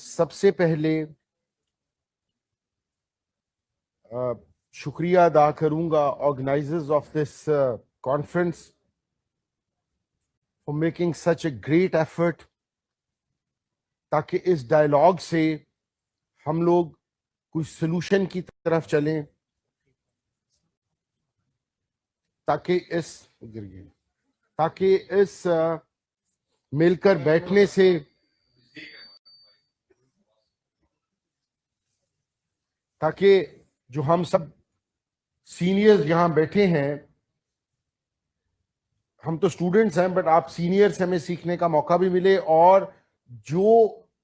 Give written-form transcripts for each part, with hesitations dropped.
सबसे पहले शुक्रिया अदा करूंगा organisers of this conference for making such a great effort, ताकि इस डायलॉग से हम लोग कुछ सोल्यूशन की तरफ चलें, ताकि इस मिलकर बैठने से ताकि जो हम सब सीनियर्स यहां बैठे हैं, हम तो स्टूडेंट्स हैं, बट आप सीनियर से हमें सीखने का मौका भी मिले और जो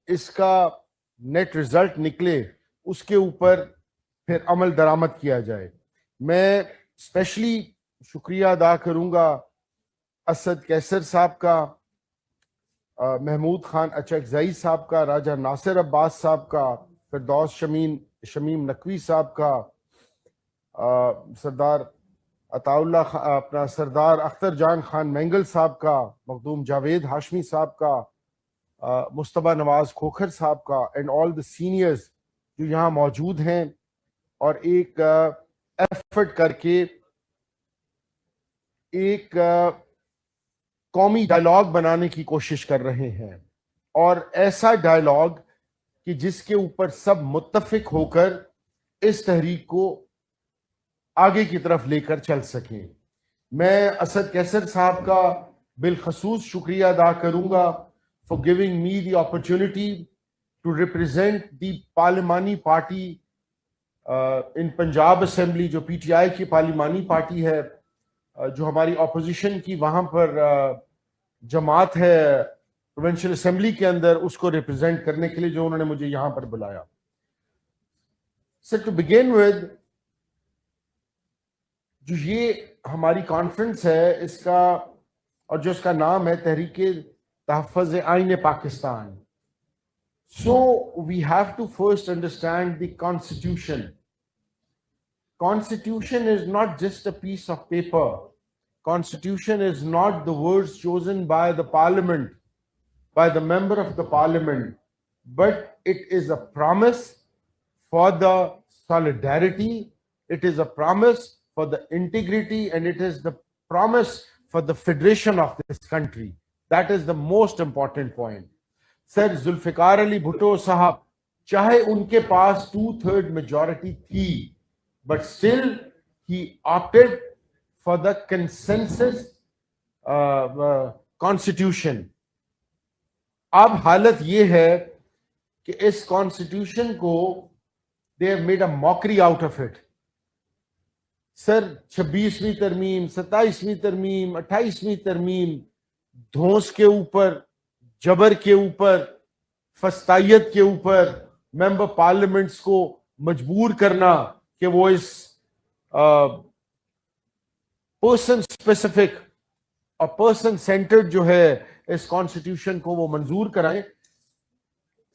इसका नेट रिजल्ट निकले उसके ऊपर फिर अमल दरामद किया जाए। मैं स्पेशली शुक्रिया अदा करूंगा असद कैसर साहब का, महमूद खान अचकजई साहब का, राजा नासिर अब्बास साहब का, फिरदौस शमीम नकवी साहब का, सरदार अताउल्ला अपना सरदार अख्तर जान खान मैंगल साहब का, मखदूम जावेद हाशमी साहब का, मुस्तबा नवाज खोखर साहब का, एंड ऑल द सीनियर्स जो यहाँ मौजूद हैं और एक एफर्ट करके एक कौमी डायलॉग बनाने की कोशिश कर रहे हैं, और ऐसा डायलॉग कि जिसके ऊपर सब मुत्तफिक होकर इस तहरीक को आगे की तरफ लेकर चल सकें। मैं असद कैसर साहब का बिलखसूस शुक्रिया अदा करूंगा for giving me the opportunity to represent the पार्लिमानी पार्टी इन पंजाब असेंबली, जो पीटीआई की पार्लिमानी पार्टी है, जो हमारी ऑपोजिशन की वहां पर जमात है प्रोविंशियल असेंबली के अंदर, उसको रिप्रेजेंट करने के लिए जो उन्होंने मुझे यहां पर बुलाया। सो टू बिगिन विद, जो ये हमारी कॉन्फ्रेंस है इसका और जो इसका नाम है Tehreek-e Tahaffuz Aeen Pakistan, so we have to first understand the constitution. Constitution is not just a piece of paper. Constitution is not the words chosen by the parliament, by the member of the parliament, but it is a promise for the solidarity, it is a promise for the integrity, and it is the promise for the federation of this country. That is the most important point. Sir Zulfikar Ali Bhutto Sahab, चाहे उनके पास 2/3 majority थी, but still he opted for the consensus constitution. अब हालत ये है कि इस constitution को they have made a mockery out of it. Sir 26वीं तरमीम, 27वीं तरमीम, 28वीं तरमीम, धौंस के ऊपर, जबर के ऊपर, फस्तायत के ऊपर मेंबर पार्लियामेंट्स को मजबूर करना कि वो इस पर्सन स्पेसिफिक और पर्सन सेंटर्ड जो है इस कॉन्स्टिट्यूशन को वो मंजूर कराएं।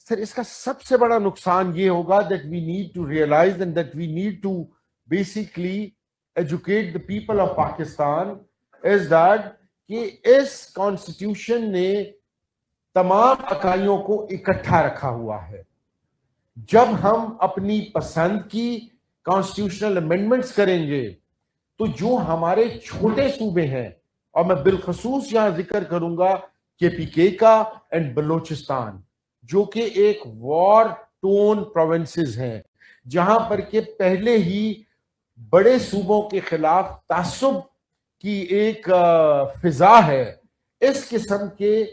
सर इसका सबसे बड़ा नुकसान ये होगा that we need to realise and that we need to basically educate the people of Pakistan is that कि इस कॉन्स्टिट्यूशन ने तमाम इकाइयों को इकट्ठा रखा हुआ है। जब हम अपनी पसंद की कॉन्स्टिट्यूशनल अमेंडमेंट्स करेंगे तो जो हमारे छोटे सूबे हैं, और मैं बिलखसूस यहां जिक्र करूंगा केपीके का एंड बलोचिस्तान, जो कि एक वॉर टोन प्रोविंसेस हैं, जहां पर के पहले ही बड़े सूबों के खिलाफ तासुब की एक फिजा है, इस किस्म के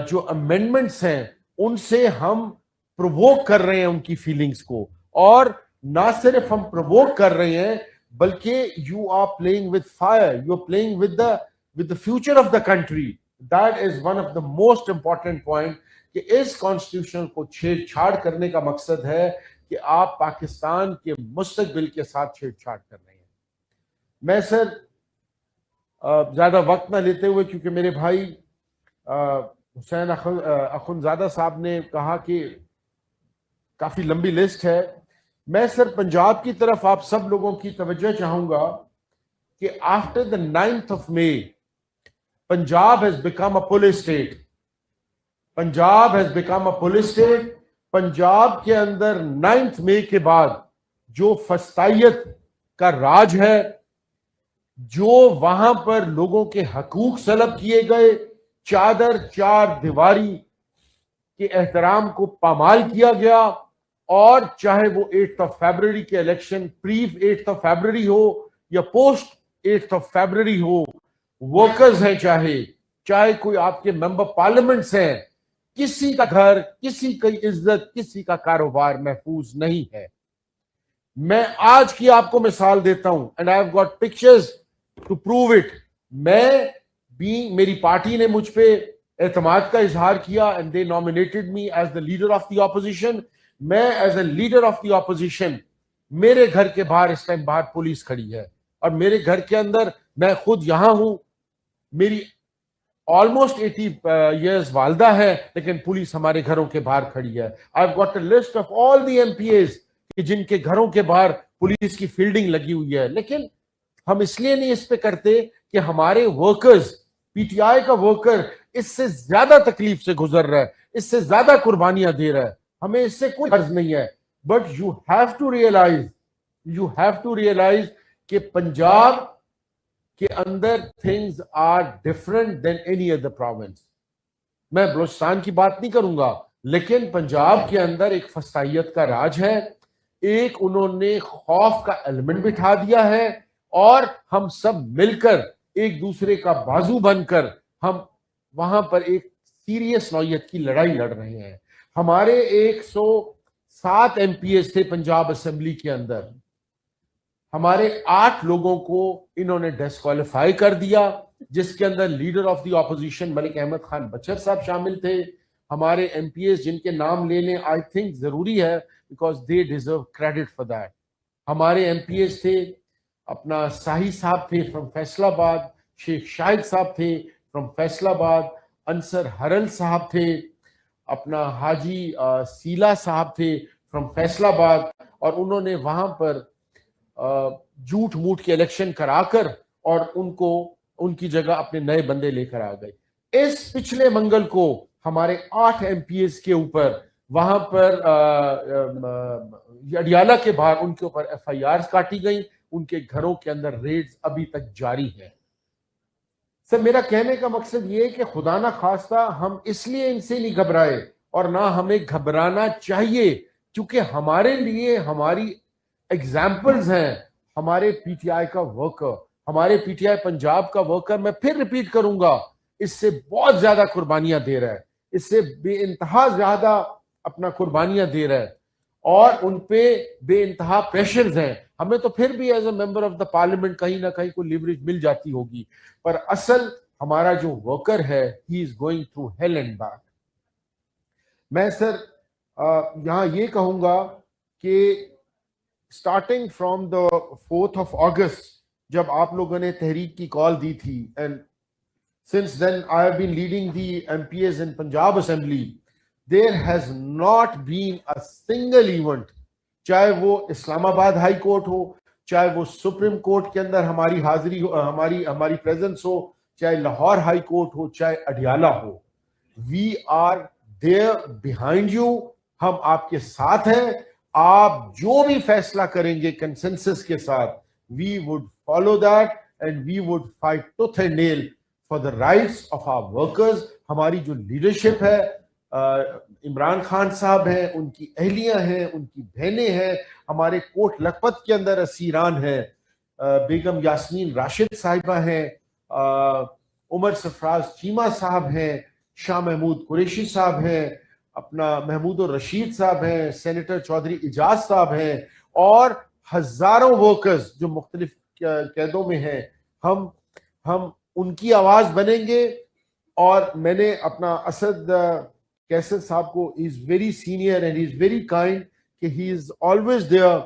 जो अमेंडमेंट्स हैं उनसे हम प्रोवोक कर रहे हैं उनकी फीलिंग्स को, और ना सिर्फ हम प्रोवोक कर रहे हैं बल्कि you are playing with fire, you are playing with the future of the country. That is one of the most important point कि इस कॉन्स्टिट्यूशन को छेड़छाड़ करने का मकसद है कि आप पाकिस्तान के मुस्तकबिल के साथ छेड़छाड़ कर रहे हैं। मैं सर ज्यादा वक्त ना लेते हुए, क्योंकि मेरे भाई हुसैन अखुनजादा साहब ने कहा कि काफी लंबी लिस्ट है, मैं सर पंजाब की तरफ आप सब लोगों की तवज्जो चाहूंगा कि after the 9th of May Punjab has become a police state. Punjab has become a police state Punjab के अंदर 9 मई के बाद जो फस्तायत का राज है, जो वहां पर लोगों के हकूक सलब किए गए, चादर चार दीवारी के एहतराम को पामाल किया गया, और चाहे वो 8 फरवरी के इलेक्शन प्री 8 फरवरी हो या पोस्ट 8 फरवरी हो, वर्कर्स हैं, चाहे कोई आपके मेंबर पार्लियामेंट्स हैं, किसी का घर, किसी की इज्जत, किसी का कारोबार महफूज नहीं है। मैं आज की आपको मिसाल देता हूं, and I have got pictures to prove it. मेरी पार्टी ने मुझ पे एतमाद का इजहार किया and they nominated me as the leader of the opposition. मैं as a leader of the opposition, मेरे घर के बाहर इस टाइम बाहर पुलिस खड़ी है, और मेरे घर के अंदर मैं खुद यहां हूं, मेरी ऑलमोस्ट 80 years वालदा है, लेकिन पुलिस हमारे घरों के बाहर खड़ी है। आई have got a list of all the MPS कि जिनके घरों के बाहर पुलिस की फील्डिंग लगी हुई है। लेकिन हम इसलिए नहीं इस पे करते कि हमारे वर्कर्स, पीटीआई का वर्कर इससे ज्यादा तकलीफ से गुजर रहा है, इससे ज्यादा कुर्बानियां दे रहा है, हमें इससे कोई गर्ज नहीं है। But you have to realise कि पंजाब के अंदर things are different than any other province. मैं बलूचिस्तान की बात नहीं करूंगा, लेकिन पंजाब के अंदर एक फसाइयत का राज है, एक उन्होंने खौफ का एलिमेंट बिठा दिया है, और हम सब मिलकर एक दूसरे का बाजू बनकर हम वहां पर एक सीरियस नौयत की लड़ाई लड़ रहे हैं। हमारे 107 एमपीएस थे पंजाब असेंबली के अंदर, हमारे 8 लोगों को इन्होंने डिस्क्वालीफाई कर दिया, जिसके अंदर leader of the opposition Malik Ahmad Khan Bachar sahab शामिल थे। हमारे एमपीएस जिनके नाम लेने आई थिंक जरूरी है, because they deserve credit for that. हमारे एमपीएस थे, अपना साही साहब थे फ्रॉम फैसलाबाद, शेख शाहिद साहब थे फ्रॉम फैसलाबाद, अंसर हरल साहब थे, अपना हाजी सीला साहब थे फ्रॉम फैसलाबाद, और उन्होंने वहां पर झूठ मूठ के इलेक्शन कराकर और उनको उनकी जगह अपने नए बंदे लेकर आ गए। इस पिछले मंगल को हमारे 8 एमपीएस के ऊपर वहां पर अडियाला के बाहर उनके ऊपर एफआईआर काटी गई, उनके घरों के अंदर रेड्स अभी तक जारी है। सर, मेरा कहने का मकसद ये है कि खुदा ना खास्ता हम इसलिए इनसे नहीं घबराए, और ना हमें घबराना चाहिए, क्योंकि हमारे लिए हमारी एग्जाम्पल्स हैं। हमारे पीटीआई का वर्कर, हमारे पीटीआई पंजाब का वर्कर, मैं फिर रिपीट करूंगा, इससे बहुत ज्यादा कुर्बानियां दे रहा है, इससे बेइंतहा ज्यादा अपना कुर्बानियां दे रहा है, और उनपे बेइंतहा प्रेशर्स हैं। हमें तो फिर भी as a member of the parliament कहीं ना कहीं कोई लिवरेज मिल जाती होगी, पर असल हमारा जो वर्कर है, he is going through hell and back. मैं सर यहां ये कहूंगा कि starting from the 4th of August, जब आप लोगों ने तहरीक की कॉल दी थी, and since then I have been leading the MPs in Punjab assembly, there has not been a single event, चाहे वो इस्लामाबाद हाई कोर्ट हो, चाहे वो सुप्रीम कोर्ट के अंदर हमारी हाजिरी हो, हमारी प्रेजेंस हो, चाहे लाहौर हाई कोर्ट हो, चाहे अडियाला हो, we are there behind you. हम आपके साथ हैं। आप जो भी फैसला करेंगे कंसेंसस के साथ, we would follow that and we would fight tooth and nail for the rights of our workers. हमारी जो लीडरशिप है, इमरान खान साहब हैं, उनकी अहलियां हैं, उनकी बहनें हैं, हमारे कोट लखपत के अंदर असीरान हैं, बेगम यास्मीन राशिद साहिबा हैं, उमर सरफराज चीमा साहब हैं, शाह महमूद कुरैशी साहब हैं, अपना महमूद और रशीद साहब हैं, सेनेटर चौधरी इजाज साहब हैं, और हजारों वर्कर्स जो मुख्तलिफ कैदों में हैं। हम उनकी आवाज बनेंगे। और मैंने अपना असद कैसर साहब को, is very senior and is very kind, कि ही इज ऑलवेज देयर।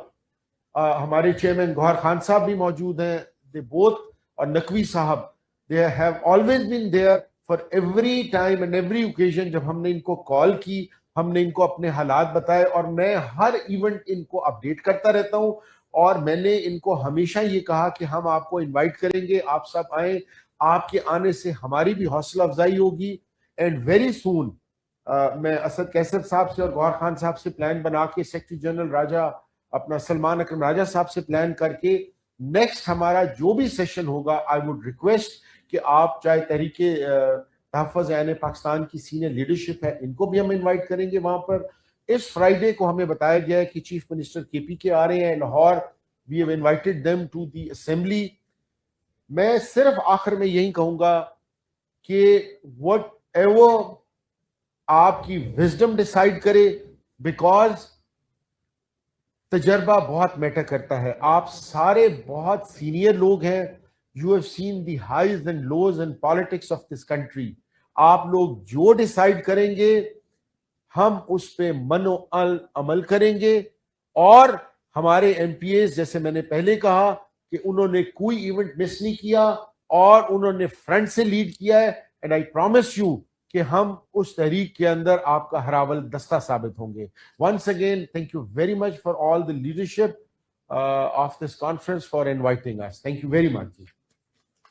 हमारे चेयरमैन गौहर खान साहब भी मौजूद हैं, दे बोथ, और नकवी साहब, they have always been there for every time and every occasion. जब हमने इनको कॉल की, हमने इनको अपने हालात बताए, और मैं हर इवेंट इनको अपडेट करता रहता हूं, और मैंने इनको हमेशा ये कहा कि हम आपको इनवाइट करेंगे, आप सब आए, आपके आने से हमारी भी हौसला अफजाई होगी, एंड वेरी सून मैं असद कैसर साहब से और गौहर खान साहब से प्लान बना के, सेक्रेटरी जनरल राजा अपना सलमान अकरम राजा साहब से प्लान करके नेक्स्ट हमारा जो भी सेशन होगा, आई वुड रिक्वेस्ट कि आप चाहे तहरीके तहफ़्फ़ुज़ ऐन पाकिस्तान की सीनियर लीडरशिप है, इनको भी हम इनवाइट करेंगे वहां पर। इस फ्राइडे को हमें बताया गया है कि चीफ मिनिस्टर केपी के आ रहे हैं Lahore, we have invited them to the assembly. मैं सिर्फ आखिर में यही कहूंगा कि वट एवर आपकी विजडम डिसाइड करे, बिकॉज तजर्बा बहुत मैटर करता है। आप सारे बहुत सीनियर लोग हैं, you have seen the highs and lows in politics of this country. आप लोग जो डिसाइड करेंगे हम उस पे मनो अमल करेंगे। और हमारे एमपीएस, जैसे मैंने पहले कहा कि उन्होंने कोई इवेंट मिस नहीं किया और उन्होंने फ्रंट से लीड किया है, एंड आई प्रॉमिस यू कि हम उस तहरीक के अंदर आपका हरावल दस्ता साबित होंगे। Once again thank you very much for all the leadership of this conference for inviting us. Thank you very much.